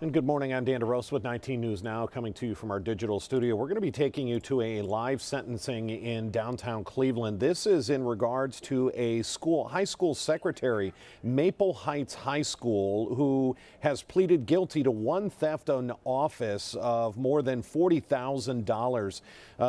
And good morning, I'm Dan DeRosa with 19 News Now, coming to you from our digital studio. We're going to be taking you to a live sentencing in downtown Cleveland. This is in regards to a high school secretary, Maple Heights High School, who has pleaded guilty to one theft in office of more than $40,000.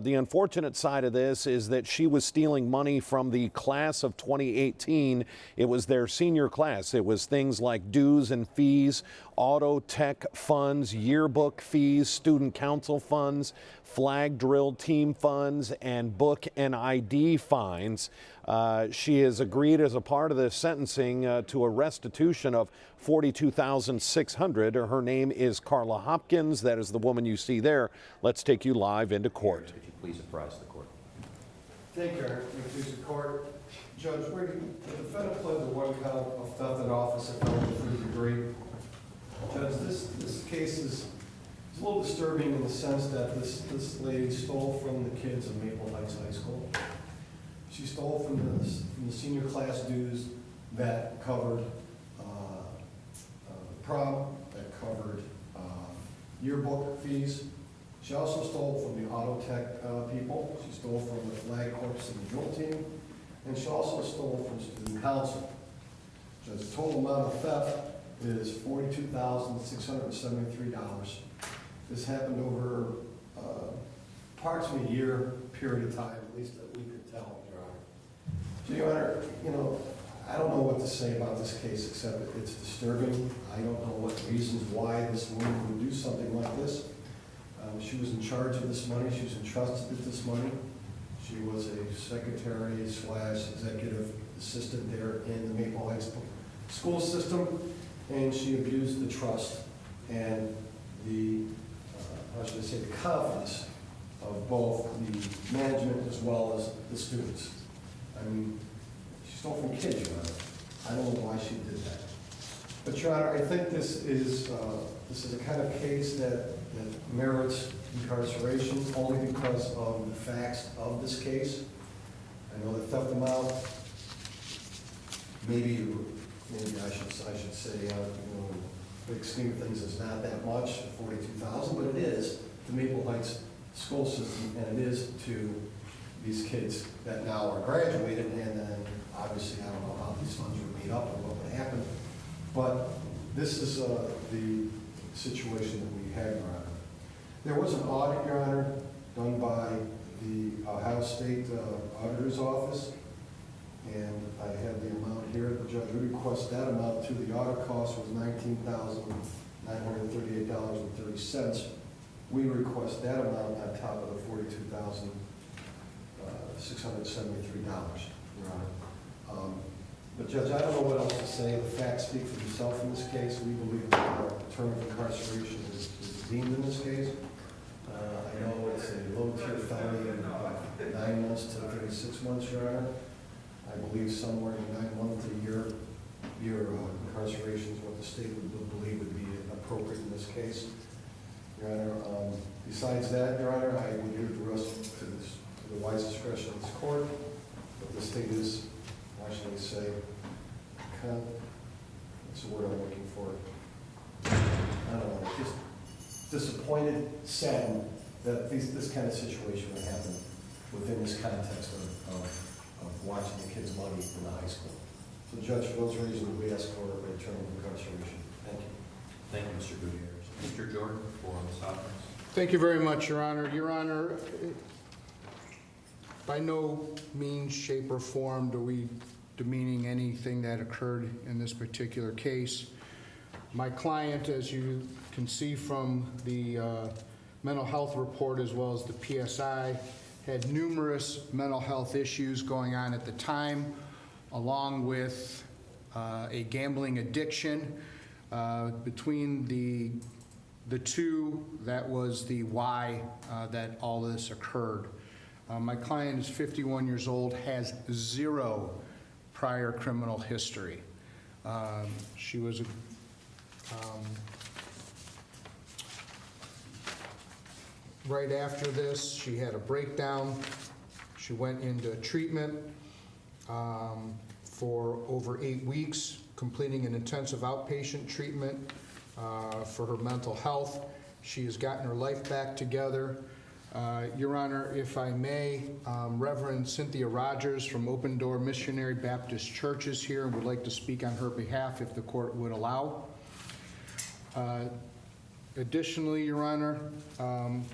The unfortunate side of this is that she was stealing money from the class of 2018. It was their senior class. It was things like dues and fees, auto tech funds, yearbook fees, student council funds, flag drill team funds, and book and ID fines. She has agreed as a part of the sentencing to a restitution of $42,600. Her name is Carla Hopkins. That is the woman you see there. Let's take you live into court. If you please apprise the court. Thank you, Your Honor. Please the court. Judge, the defendant pled to one count of theft in office at felony third degree. Judge, this case is a little disturbing in the sense that this lady stole from the kids of Maple Heights High School. She stole from the senior class dues that covered prom, that covered yearbook fees. She also stole from the auto tech people. She stole from the flag corps and the drill team. And she also stole from student council. Judge, the total amount of theft is $42,673. This happened over approximately a year period of time, at least that we could tell, Your Honor. So, Your Honor, I don't know what to say about this case except it's disturbing. I don't know what reasons why this woman would do something like this. She was in charge of this money. She was entrusted with this money. She was a secretary / executive assistant there in the Maple Heights school system, and she abused the trust and the, the confidence of both the management as well as the students. I mean, she stole from kids, Your Honor. I don't know why she did that. But, Your Honor, I think this is a kind of case that merits incarceration only because of the facts of this case. I know the theft amount, maybe I should say, big scheme of things is not that much, $42,000, but it is to Maple Heights school system, and it is to these kids that now are graduated, and then obviously I don't know how these funds were made up or what would happen, but this is the situation that we have, Your Honor. There was an audit, Your Honor, done by the Ohio State Auditor's Office, and I have the amount here. The judge would request that amount to the audit cost was $19,938.30. We request that amount on top of the $42,673, Your Honor. But Judge, I don't know what else to say. The facts speak for themselves in this case. We believe that our term of incarceration is deemed in this case. I know it's a low-tier felony of 9 months to 36 months, Your Honor. I believe somewhere in 9 months to a year incarceration is what the state would believe would be appropriate in this case. Your Honor, besides that, Your Honor, I would leave the rest to the wise discretion of this court. But the state is, how should I say, what's the word I'm looking for? I don't know, just disappointed, saddened that this kind of situation would happen within this context of watching the kids' money in the high school. So, Judge, for those reasons, we ask for a term of incarceration. Thank you. Thank you, Mr. Gutierrez. Mr. Jordan for Ms. Hopkins. Thank you very much, Your Honor. Your Honor, by no means, shape, or form do we demeaning anything that occurred in this particular case. My client, as you can see from the mental health report as well as the PSI, had numerous mental health issues going on at the time, along with a gambling addiction. Between the two, that was the why that all this occurred. My client is 51 years old, has 0 prior criminal history. She was right after this, she had a breakdown. She went into treatment for over 8 weeks, completing an intensive outpatient treatment for her mental health. She has gotten her life back together. Your Honor, if I may, Reverend Cynthia Rogers from Open Door Missionary Baptist Church is here and would like to speak on her behalf if the court would allow. Additionally, Your Honor,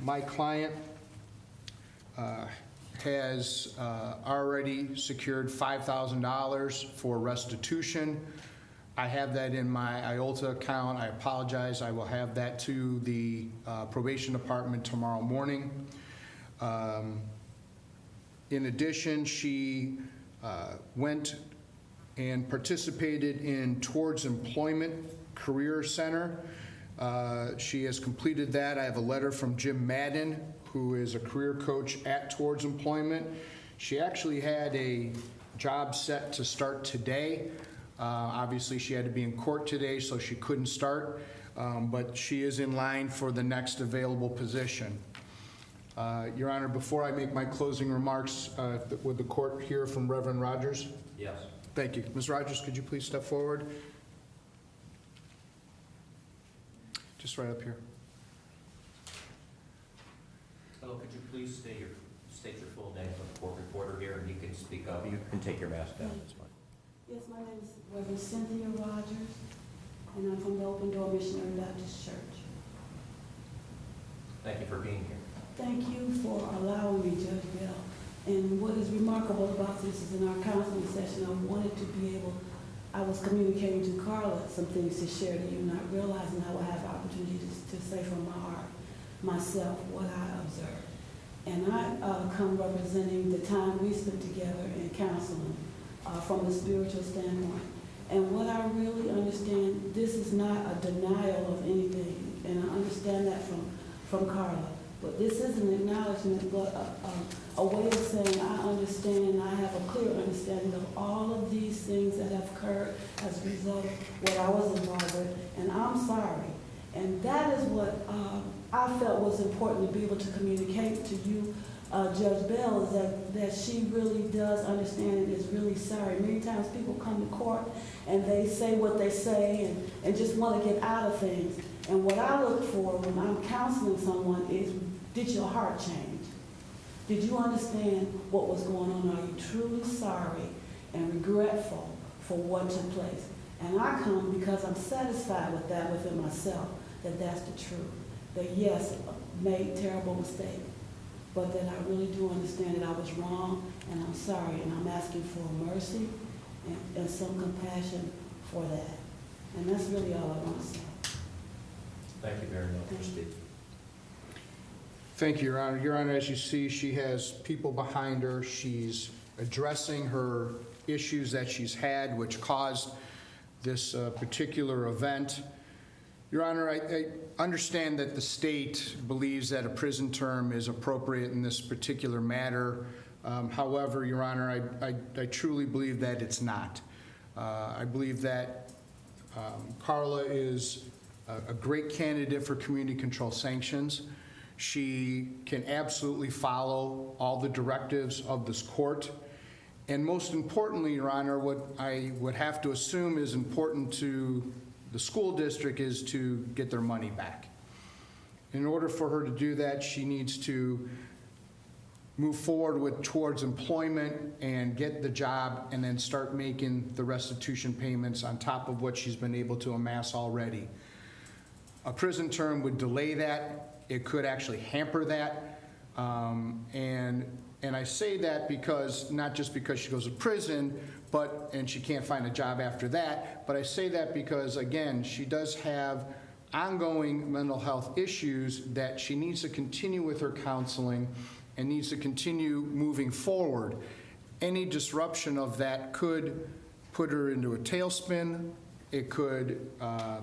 my client has already secured $5,000 for restitution. I have that in my IOLTA account. I apologize. I will have that to the probation department tomorrow morning. In addition, she went and participated in Towards Employment Career Center. She has completed that. I have a letter from Jim Madden, who is a career coach at Towards Employment. She actually had a job set to start today. Obviously, she had to be in court today, so she couldn't start, but she is in line for the next available position. Your Honor, before I make my closing remarks, would the court hear from Reverend Rogers? Yes. Thank you. Ms. Rogers, could you please step forward? Just right up here. Hello, could you please state your full name for the court reporter here, and you can speak up. You can take your mask down. That's fine. Yes, my name is Reverend Cynthia Rogers, and I'm from the Open Door Missionary Baptist Church. Thank you for being here. Thank you for allowing me, Judge Bell. And what is remarkable about this is in our counseling session, I was communicating to Carla some things to share to you, not realizing I would have opportunity to say from my heart, myself, what I observed. And I come representing the time we spent together in counseling from a spiritual standpoint. And what I really understand, this is not a denial of anything, and I understand that from Carla. But this is an acknowledgement, but a way of saying I understand, I have a clear understanding of all of these things that have occurred as a result of what I was involved with, and I'm sorry. And that is what I felt was important to be able to communicate to you, Judge Bell, is that she really does understand and is really sorry. Many times people come to court and they say what they say and just want to get out of things. And what I look for when I'm counseling someone is, did your heart change? Did you understand what was going on? Are you truly sorry and regretful for what took place? And I come because I'm satisfied with that within myself, that that's the truth. That yes, made terrible mistake, but that I really do understand that I was wrong, and I'm sorry, and I'm asking for mercy and some compassion for that. And that's really all I want to say. Thank you very much, Mr. Steve. Thank you, Your Honor. Your Honor, as you see, she has people behind her. She's addressing her issues that she's had, which caused this particular event. Your Honor, I understand that the state believes that a prison term is appropriate in this particular matter. However, Your Honor, I truly believe that it's not. I believe that Carla is a great candidate for community control sanctions. She can absolutely follow all the directives of this court. And most importantly, Your Honor, what I would have to assume is important to the school district is to get their money back. In order for her to do that, she needs to move forward towards employment and get the job and then start making the restitution payments on top of what she's been able to amass already. A prison term would delay that. It could actually hamper that. And I say that because, not just because she goes to prison, and she can't find a job after that, but I say that because, again, she does have ongoing mental health issues that she needs to continue with her counseling and needs to continue moving forward. Any disruption of that could put her into a tailspin. It could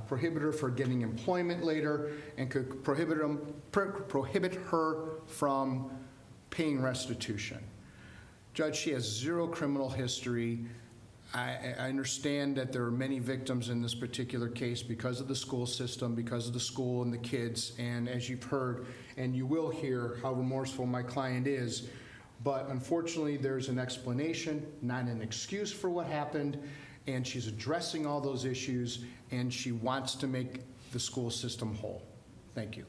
prohibit her from getting employment later, and could prohibit her from paying restitution. Judge, she has zero criminal history. I understand that there are many victims in this particular case because of the school system, because of the school and the kids, and as you've heard, and you will hear how remorseful my client is, but unfortunately there's an explanation, not an excuse for what happened, and she's addressing all those issues, and she wants to make the school system whole. Thank you.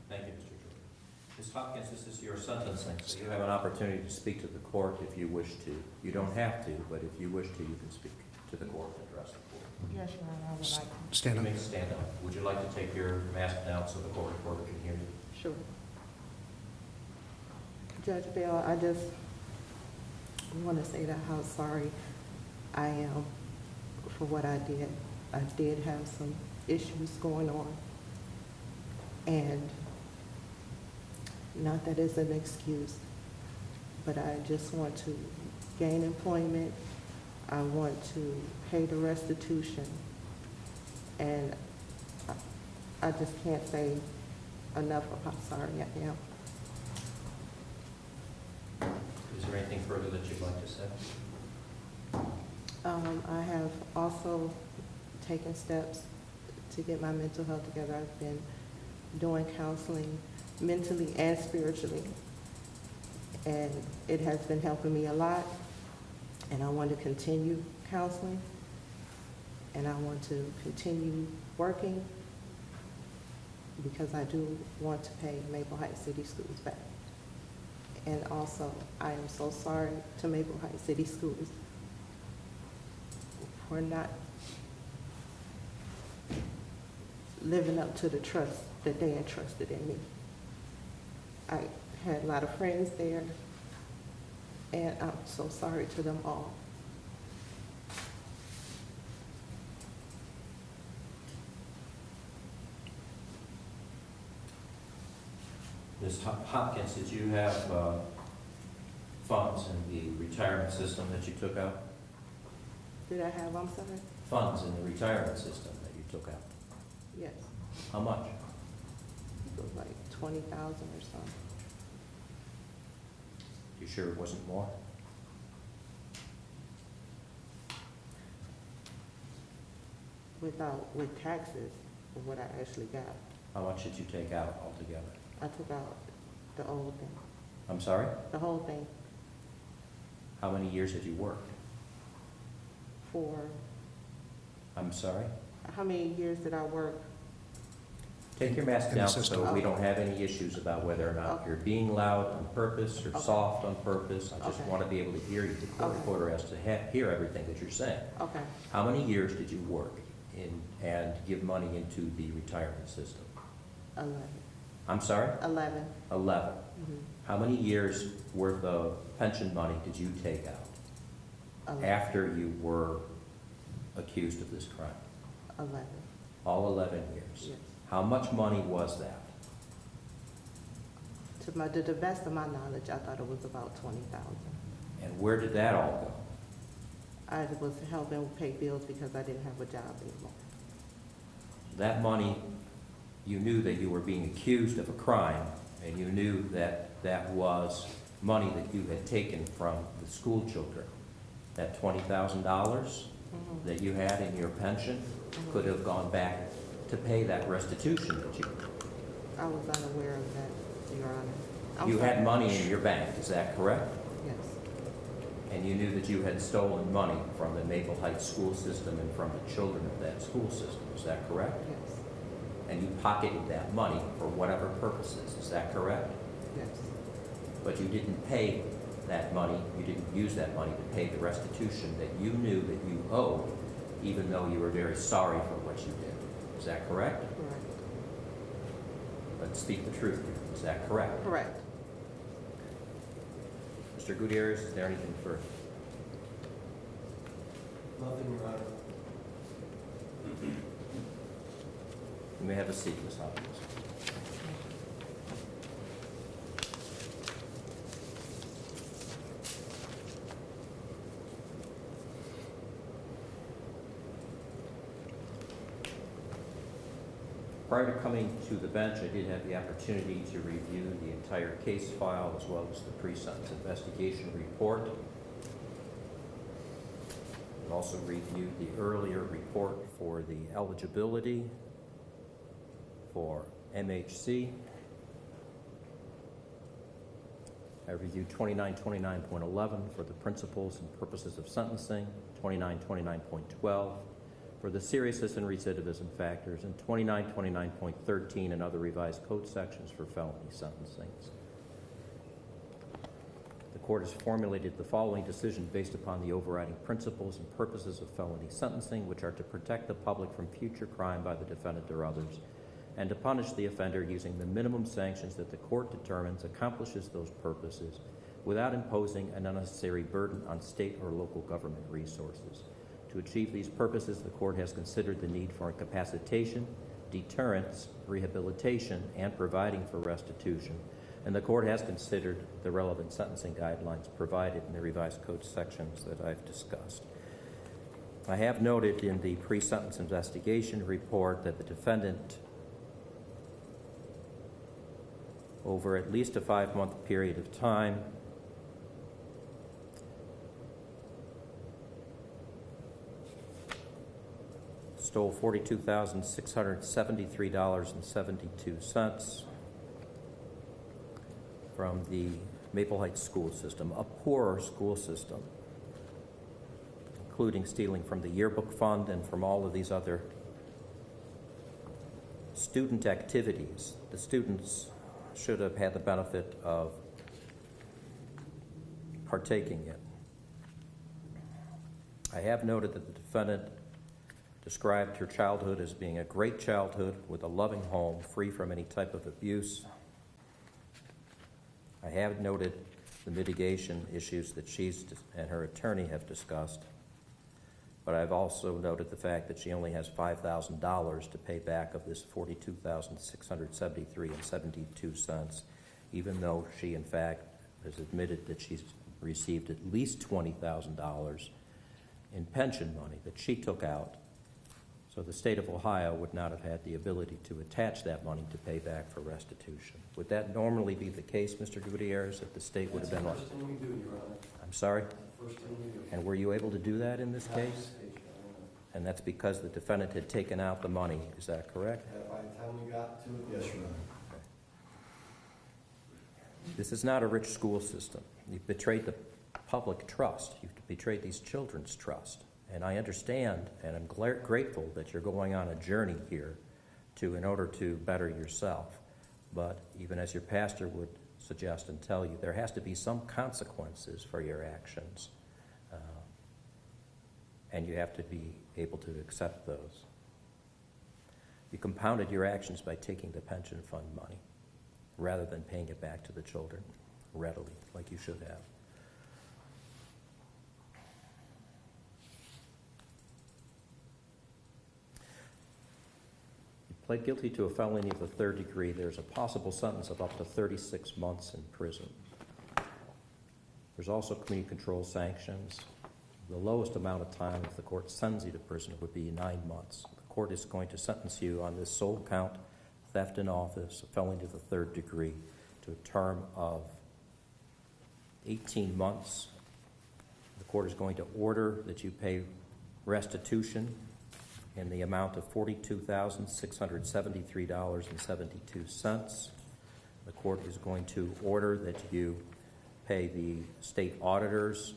Thank you, Mr. Jordan. Ms. Hopkins, this is your sentencing, so you have an opportunity to speak to the court if you wish to. You don't have to, but if you wish to, you can speak to the court and address the court. Yes, Your Honor, I would like to. Stand You up. may stand up. Would you like to take your mask down so the court reporter can hear you? Sure. Judge Bell, I just want to say that how sorry I am for what I did. I did have some issues going on. And not that it's an excuse, but I just want to gain employment. I want to pay the restitution. And I just can't say enough of how sorry I am. Is there anything further that you'd like to say? I have also taken steps to get my mental health together. I've been doing counseling mentally and spiritually, and it has been helping me a lot, and I want to continue counseling, and I want to continue working because I do want to pay Maple Heights City Schools back. And also, I am so sorry to Maple Heights City Schools for not living up to the trust that they entrusted in me. I had a lot of friends there, and I'm so sorry to them all. Ms. Hopkins, did you have funds in the retirement system that you took out? Did I have, I'm sorry? Funds in the retirement system that you took out? Yes, How much? it was like 20,000 or something. You sure it wasn't more? With taxes, for what I actually got. How much did you take out altogether? I took out the old thing, I'm sorry? the whole thing How many years had you worked? for, I'm sorry? how many years did I work? Take your mask In the down system. so we don't have any issues about whether or not Okay. you're being loud on purpose or Okay. soft on purpose. I just Okay. want to be able to hear you. The court Okay. reporter has to hear everything that you're saying. Okay, How many years did you work in and give money into the retirement system? 11. I'm sorry? 11. 11. Mhm. How many years worth of pension money did you take out 11. after you were accused of this crime? 11. All 11 years? Yes. How much money was that? To the best of my knowledge, I thought it was about 20,000. And where did that all go? I was helping pay bills because I didn't have a job anymore. That money, you knew that you were being accused of a crime, and you knew that that was money that you had taken from the school children. That $20,000 that you had in your pension could have gone back to pay that restitution that you, I was unaware of that, Your Honor. I'm you sorry. had money in your bank, is that correct? Yes, And you knew that you had stolen money from the Maple Heights school system and from the children of that school system, is that correct? yes, And you pocketed that money for whatever purposes, is that correct? yes, But you didn't pay that money, you didn't use that money to pay the restitution that you knew that you owed, even though you were very sorry for what you did. Is that correct? correct. Let's speak the truth here. Is that correct? Correct. Mr. Gutierrez, is there anything further? Nothing, Your Honor. You may have a seat, Ms. Hopkins. Prior to coming to the bench, I did have the opportunity to review the entire case file as well as the pre-sentence investigation report. I also reviewed the earlier report for the eligibility for MHC. I reviewed 2929.11 for the principles and purposes of sentencing, 2929.12 for the seriousness and recidivism factors, and 2929.13 and other revised code sections for felony sentencing. The court has formulated the following decision based upon the overriding principles and purposes of felony sentencing, which are to protect the public from future crime by the defendant or others, and to punish the offender using the minimum sanctions that the court determines accomplishes those purposes without imposing an unnecessary burden on state or local government resources. To achieve these purposes, the court has considered the need for incapacitation, deterrence, rehabilitation, and providing for restitution. And the court has considered the relevant sentencing guidelines provided in the revised code sections that I've discussed. I have noted in the pre-sentence investigation report that the defendant, over at least a 5-month period of time, stole $42,673.72 from the Maple Heights school system, a poorer school system, including stealing from the yearbook fund and from all of these other student activities. The students should have had the benefit of partaking in. I have noted that the defendant described her childhood as being a great childhood with a loving home, free from any type of abuse. I have noted the mitigation issues that she and her attorney have discussed, but I've also noted the fact that she only has $5,000 to pay back of this $42,673.72, even though she, in fact, has admitted that she's received at least $20,000 in pension money that she took out. So the state of Ohio would not have had the ability to attach that money to pay back for restitution. Would that normally be the case, Mr. Gutierrez, that the state would have been like? That's the first thing we do, Your Honor. I'm sorry? That's the first thing we do. And were you able to do that in this Not at case? this stage, Your Honor. And that's because the defendant had taken out the money. Is that correct? By the time we got to it, yes, Your Honor. This is not a rich school system. You've betrayed the public trust. You've betrayed these children's trust. And I understand, and I'm grateful that you're going on a journey here in order to better yourself. But even as your pastor would suggest and tell you, there has to be some consequences for your actions. And you have to be able to accept those. You compounded your actions by taking the pension fund money rather than paying it back to the children readily, like you should have. Pled guilty to a felony of the 3rd degree, there's a possible sentence of up to 36 months in prison. There's also community control sanctions. The lowest amount of time if the court sends you to prison would be 9 months. The court is going to sentence you on this sole count, theft in office, a felony of the 3rd degree, to a term of 18 months. The court is going to order that you pay restitution in the amount of $42,673.72. The court is going to order that you pay the state auditors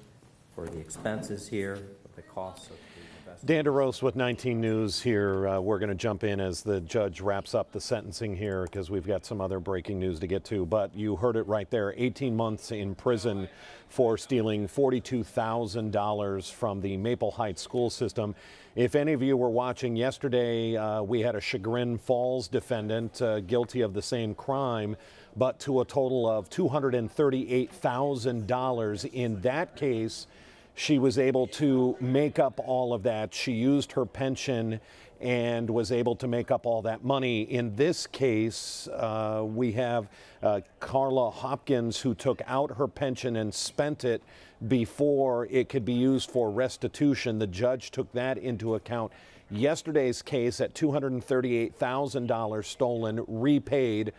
for the expenses here, the costs of the investigation. Dan DeRose with 19 News here. We're going to jump in as the judge wraps up the sentencing here because we've got some other breaking news to get to. But you heard it right there, 18 months in prison for stealing $42,000 from the Maple Heights school system. If any of you were watching yesterday, we had a Chagrin Falls defendant guilty of the same crime, but to a total of $238,000. In that case, she was able to make up all of that. She used her pension and was able to make up all that money. In this case, we have Carla Hopkins, who took out her pension and spent it before it could be used for restitution. The judge took that into account. Yesterday's case at $238,000 stolen, repaid.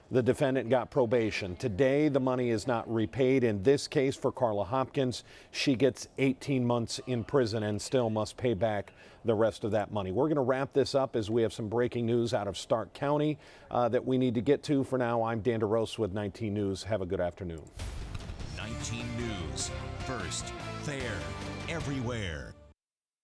The defendant got probation. Today, the money is not repaid. In this case, for Carla Hopkins, she gets 18 months in prison and still must pay back the rest of that money. We're going to wrap this up as we have some breaking news out of Stark County that we need to get to. For now, I'm Dan DeRose with 19 News. Have a good afternoon. 19 News. First, fair, everywhere.